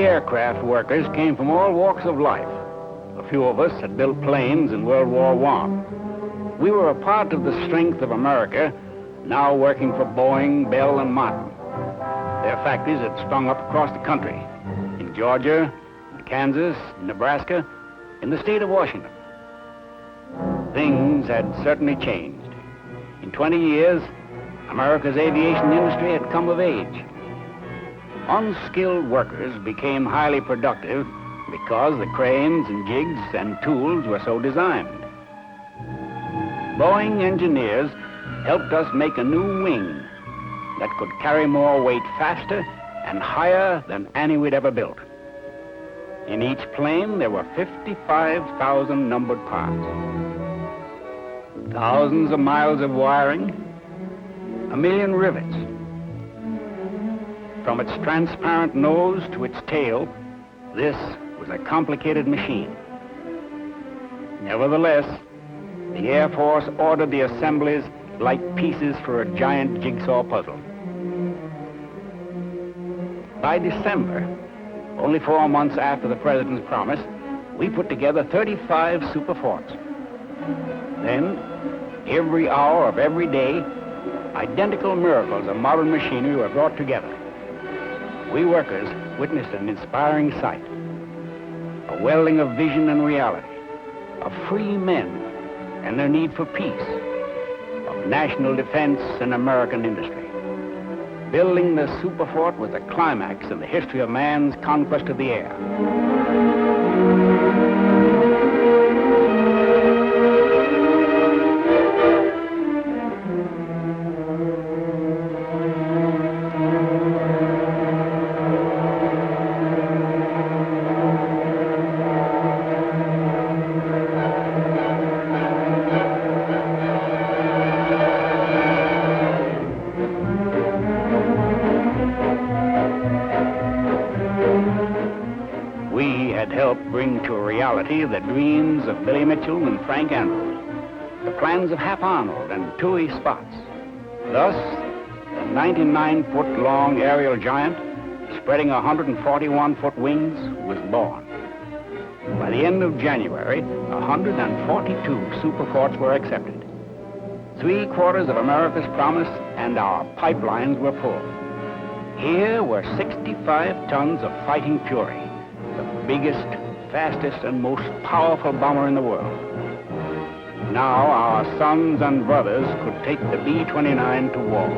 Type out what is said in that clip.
aircraft workers came from all walks of life. A few of us had built planes in World War I. We were a part of the strength of America, now working for Boeing, Bell, and Martin. Their factories had sprung up across the country, in Georgia, in Kansas, in Nebraska, in the state of Washington. Things had certainly changed. In 20 years, America's aviation industry had come of age. Unskilled workers became highly productive because the cranes and jigs and tools were so designed. Boeing engineers helped us make a new wing that could carry more weight faster and higher than any we'd ever built. In each plane, there were 55,000 numbered parts. Thousands of miles of wiring, 1 million rivets. From its transparent nose to its tail, this was a complicated machine. Nevertheless, the Air Force ordered the assemblies like pieces for a giant jigsaw puzzle. By December, only 4 months after the President's promise, we put together 35 Superforts. Then, every hour of every day, identical miracles of modern machinery were brought together. We workers witnessed an inspiring sight, a welding of vision and reality, of free men and their need for peace, of national defense and American industry. Building the Superfort was the climax in the history of man's conquest of the air. Helped bring to a reality the dreams of Billy Mitchell and Frank Andrews, the plans of Hap Arnold and Tooey Spots. Thus, the 99-foot-long aerial giant, spreading 141-foot wings, was born. By the end of January, 142 Superforts were accepted. 3/4 of America's promise, and our pipelines were full. Here were 65 tons of fighting fury, the biggest, fastest, and most powerful bomber in the world. Now our sons and brothers could take the B-29 to war.